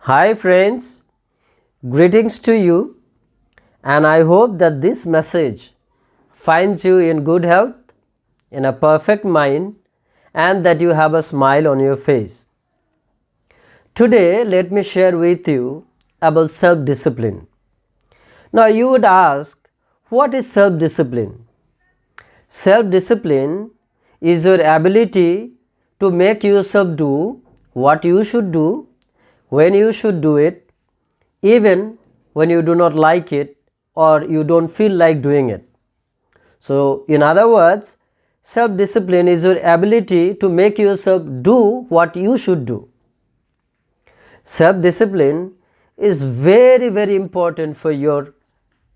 Hi friends, greetings to you, and I hope that this message finds you in good health, in a perfect mind, and that you have a smile on your face. Today, let me share with you about self discipline. Now, you would ask, what is self discipline? Self discipline is your ability to make yourself do what you should do, when you should do it, even when you do not like it or you don't feel like doing it. So, in other words, self discipline is your ability to make yourself do what you should do. Self discipline is very important for your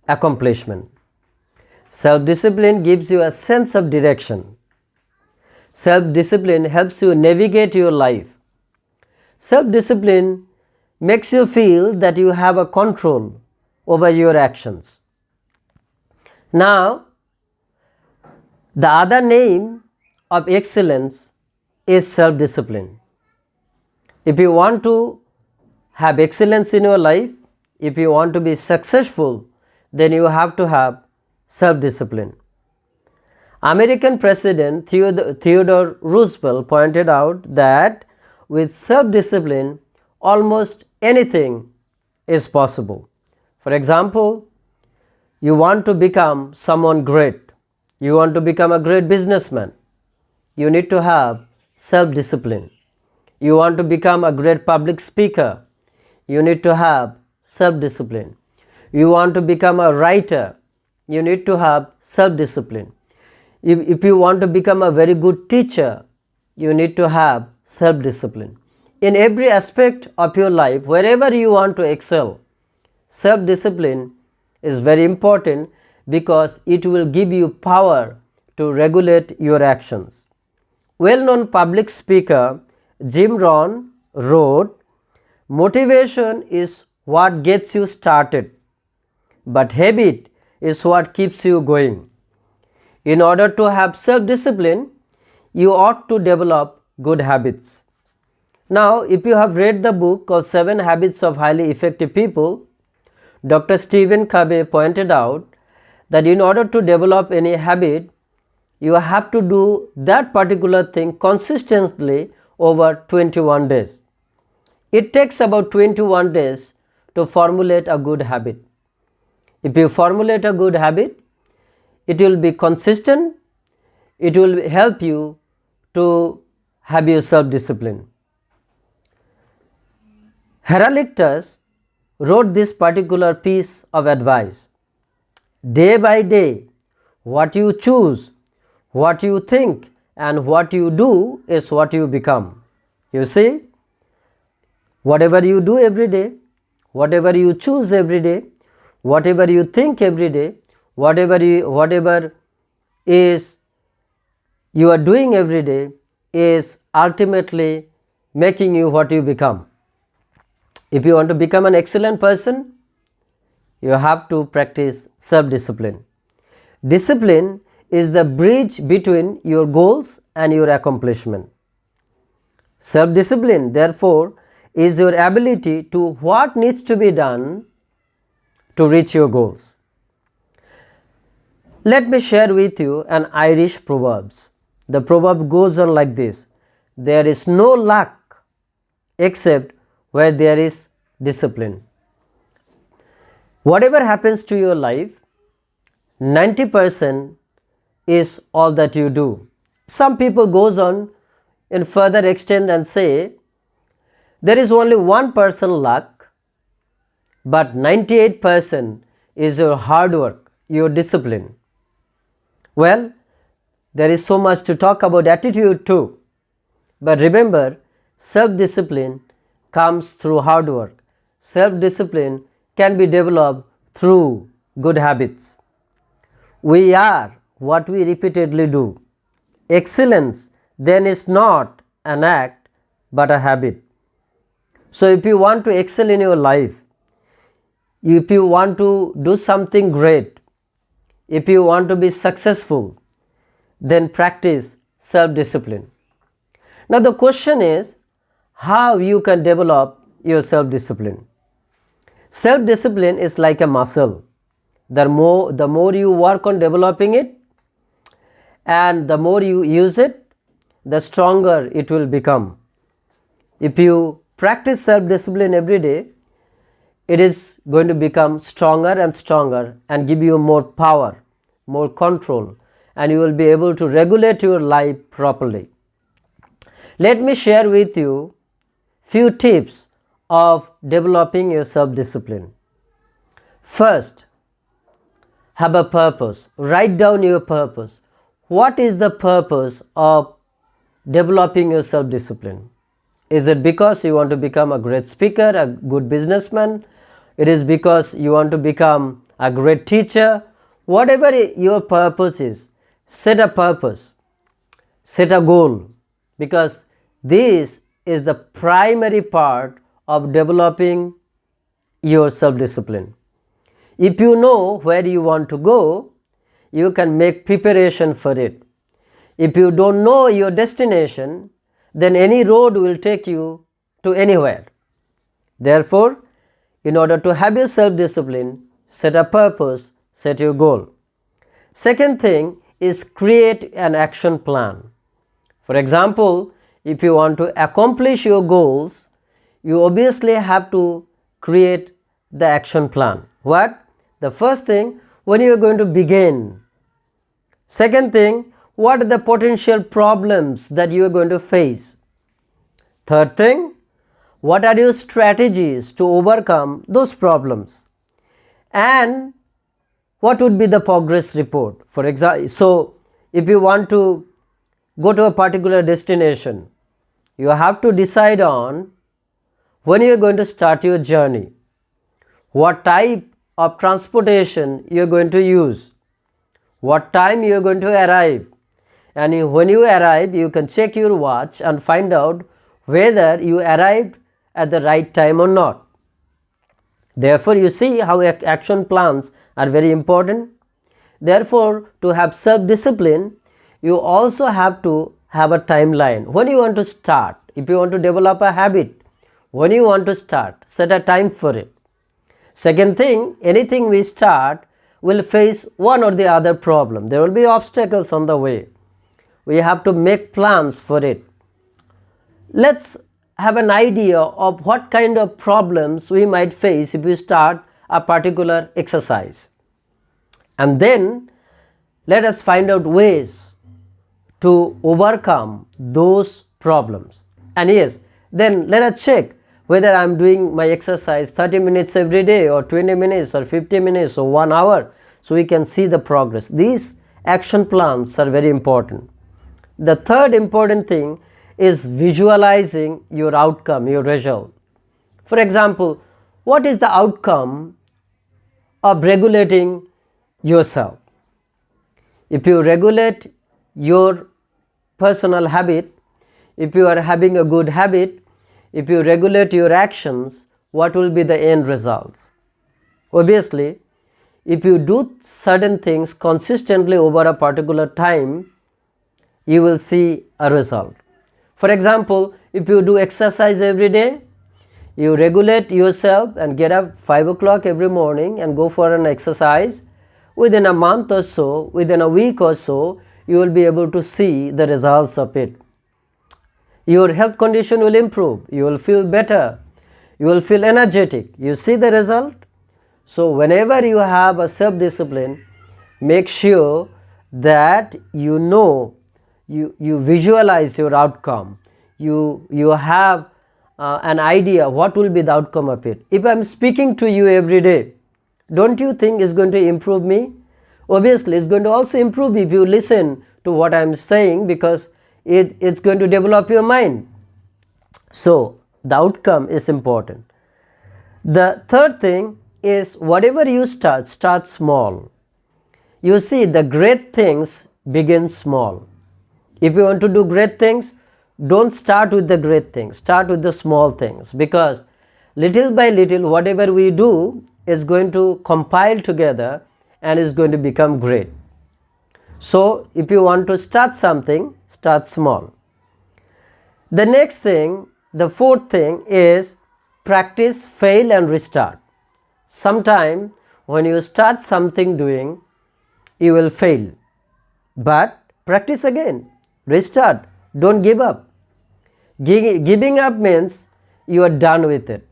accomplishment. Self discipline gives you a sense of direction. Self discipline helps you navigate your life. Self discipline makes you feel that you have a control over your actions. Now, the other name of excellence is self discipline. If you want to have excellence in your life, if you want to be successful, then you have to have self discipline. American President Theodore Roosevelt pointed out that with self discipline, almost anything is possible. For example, you want to become someone great, you want to become a great businessman, you need to have self discipline. You want to become a great public speaker, you need to have self discipline. You want to become a writer, you need to have self discipline. If you want to become a very good teacher, you need to have self discipline. In every aspect of your life, wherever you want to excel, self discipline is very important because it will give you power to regulate your actions. Well-known public speaker Jim Rohn wrote, "Motivation is what gets you started, but habit is what keeps you going." In order to have self-discipline, you ought to develop good habits. Now, if you have read the book called 7 Habits of Highly Effective People, Dr. Stephen Covey pointed out that in order to develop any habit, you have to do that particular thing consistently over 21 days. It takes about 21 days to formulate a good habit. If you formulate a good habit, it will be consistent, it will help you to have your self-discipline. Heraclitus wrote this particular piece of advice: day by day, what you choose, what you think, and what you do is what you become. You see, whatever you do every day, whatever you choose every day, whatever you think every day, whatever is you are doing every day is ultimately making you what you become. If you want to become an excellent person, you have to practice self-discipline. Discipline is the bridge between your goals and your accomplishment. Self-discipline, therefore, is your ability to what needs to be done to reach your goals. Let me share with you an Irish proverb. The proverb goes on like this: there is no luck except where there is discipline. Whatever happens to your life, 90% is all that you do. Some people goes on in further extent and say there is only 1% luck, but 98% is your hard work, your discipline. Well, there is so much to talk about attitude too. But remember, self-discipline comes through hard work. Self-discipline can be developed through good habits. We are what we repeatedly do. Excellence then is not an act but a habit. So if you want to excel in your life, if you want to do something great, if you want to be successful, then practice self-discipline. Now the question is how you can develop your self-discipline. Self-discipline is like a muscle. The more you work on developing it and the more you use it, the stronger it will become. If you practice self-discipline every day, it is going to become stronger and stronger and give you more power, more control, and you will be able to regulate your life properly. Let me share with you few tips of developing your self-discipline. First, have a purpose. Write down your purpose. What is the purpose of developing your self-discipline? Is it because you want to become a great speaker, a good businessman? It is because you want to become a great teacher? Whatever your purpose is, set a purpose, set a goal, because this is the primary part of developing your self-discipline. If you know where you want to go, you can make preparation for it. If you don't know your destination, then any road will take you to anywhere. Therefore, in order to have your self-discipline, set a purpose, set your goal. Second thing is create an action plan. For example, if you want to accomplish your goals, you obviously have to create the action plan. What? The first thing, when you are going to begin. Second thing, what are the potential problems that you are going to face? Third thing, what are your strategies to overcome those problems? And what would be the progress report? For example, so if you want to go to a particular destination, you have to decide on when you are going to start your journey, what type of transportation you are going to use, what time you are going to arrive, and when you arrive, you can check your watch and find out whether you arrived at the right time or not. Therefore, you see how action plans are very important. Therefore, to have self-discipline, you also have to have a timeline. When you want to start, if you want to develop a habit, when you want to start, set a time for it. Second thing, anything we start will face one or the other problem. There will be obstacles on the way. We have to make plans for it. Let's have an idea of what kind of problems we might face if we start a particular exercise. And then let us find out ways to overcome those problems. And yes, then let us check whether I am doing my exercise 30 minutes every day or 20 minutes or 50 minutes or 1 hour, so we can see the progress. These action plans are very important. The third important thing is visualizing your outcome, your result. For example, what is the outcome of regulating yourself? If you regulate your personal habit, if you are having a good habit, if you regulate your actions, what will be the end results? Obviously, if you do certain things consistently over a particular time, you will see a result. For example, if you do exercise every day, you regulate yourself and get up 5 o'clock every morning and go for an exercise, within a month or so, within a week or so, you will be able to see the results of it. Your health condition will improve, you will feel better, you will feel energetic. You see the result? So whenever you have a self-discipline, make sure that you know, you visualize your outcome, you have an idea what will be the outcome of it. If I am speaking to you every day, don't you think it's going to improve me? Obviously, it's going to also improve if you listen to what I am saying, because it's going to develop your mind. So the outcome is important. The third thing is, whatever you start small. You see, the great things begin small. If you want to do great things, don't start with the great things, start with the small things, because little by little whatever we do is going to compile together and is going to become great. So if you want to start something, start small. The next thing, the fourth thing is, practice, fail and restart. Sometime when you start something doing, you will fail. But practice again, restart, don't give up. Giving up means you are done with it.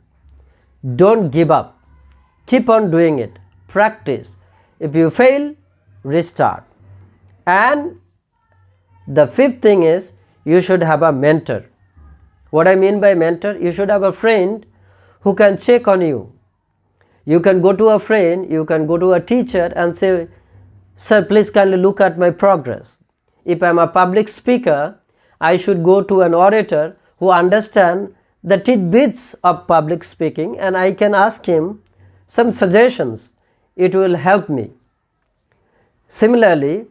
Don't give up. Keep on doing it. Practice. If you fail, restart. And the fifth thing is you should have a mentor. What I mean by mentor, you should have a friend who can check on you. You can go to a friend, you can go to a teacher and say, sir, please kindly look at my progress. If I am a public speaker, I should go to an orator who understands the tidbits of public speaking, and I can ask him some suggestions. It will help me. Similarly,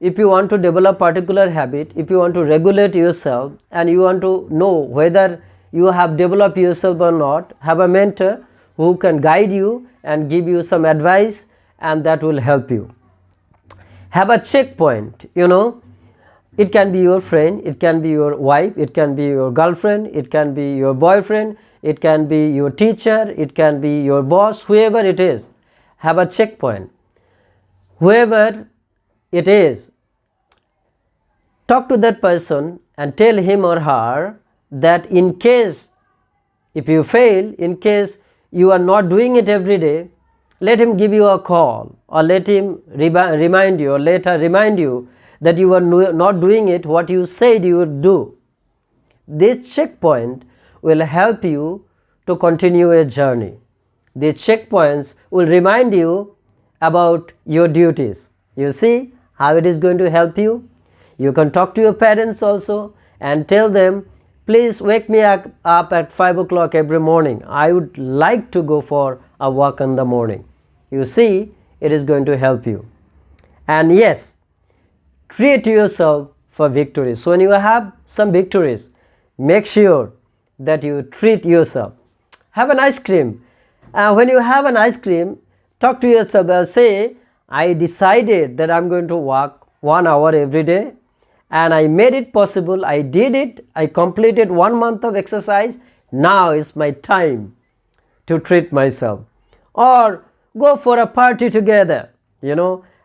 if you want to develop a particular habit, if you want to regulate yourself and you want to know whether you have developed yourself or not, have a mentor who can guide you and give you some advice, and that will help you. Have a checkpoint, it can be your friend, it can be your wife, it can be your girlfriend, it can be your boyfriend, it can be your teacher, it can be your boss, whoever it is. Have a checkpoint. Whoever it is, talk to that person and tell him or her that in case if you fail, in case you are not doing it every day, let him give you a call, or let him remind you, or let her remind you that you are not doing it what you said you would do. This checkpoint will help you to continue a journey. These checkpoints will remind you about your duties. You see how it is going to help you? You can talk to your parents also and tell them, please wake me up at 5 o'clock every morning. I would like to go for a walk in the morning. You see, it is going to help you. And yes, treat yourself for victories. So when you have some victories, make sure that you treat yourself. Have an ice cream. When you have an ice cream, talk to yourself and say, I decided that I'm going to walk 1 hour every day, and I made it possible. I did it. I completed 1 month of exercise. Now is my time to treat myself. Or go for a party together,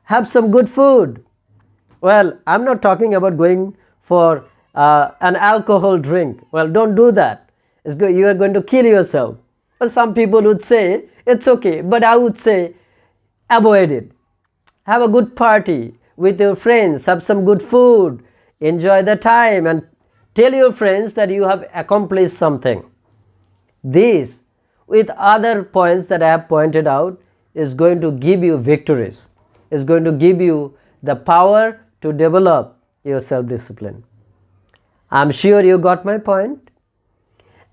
have some good food. Well, I'm not talking about going for an alcohol drink. Well, don't do that. You are going to kill yourself. Some people would say, it's okay, but I would say, avoid it. Have a good party with your friends, have some good food, enjoy the time, and tell your friends that you have accomplished something. This, with other points that I have pointed out, is going to give you victories, is going to give you the power to develop your self-discipline. I'm sure you got my point.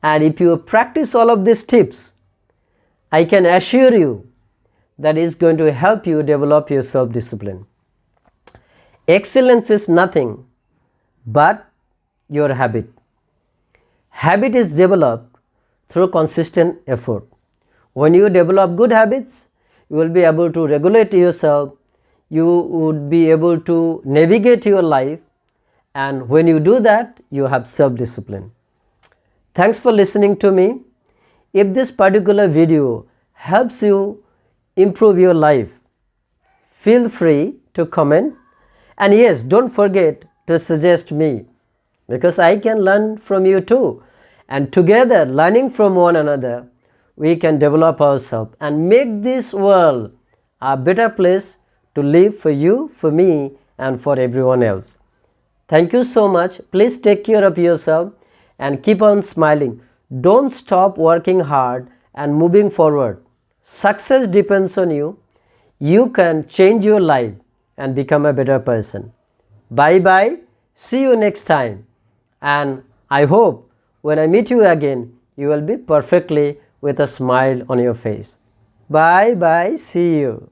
And if you practice all of these tips, I can assure you that is going to help you develop your self-discipline. Excellence is nothing but your habit. Habit is developed through consistent effort. When you develop good habits, you will be able to regulate yourself, you would be able to navigate your life, and when you do that, you have self-discipline. Thanks for listening to me. If this particular video helps you improve your life, feel free to comment, and yes, don't forget to suggest me, because I can learn from you too, and together, learning from one another, we can develop ourselves and make this world a better place to live for you, for me, and for everyone else. Thank you so much. Please take care of yourself and keep on smiling. Don't stop working hard and moving forward. Success depends on you. You can change your life and become a better person. Bye bye. See you next time. And I hope when I meet you again, you will be perfectly with a smile on your face. Bye bye. See you.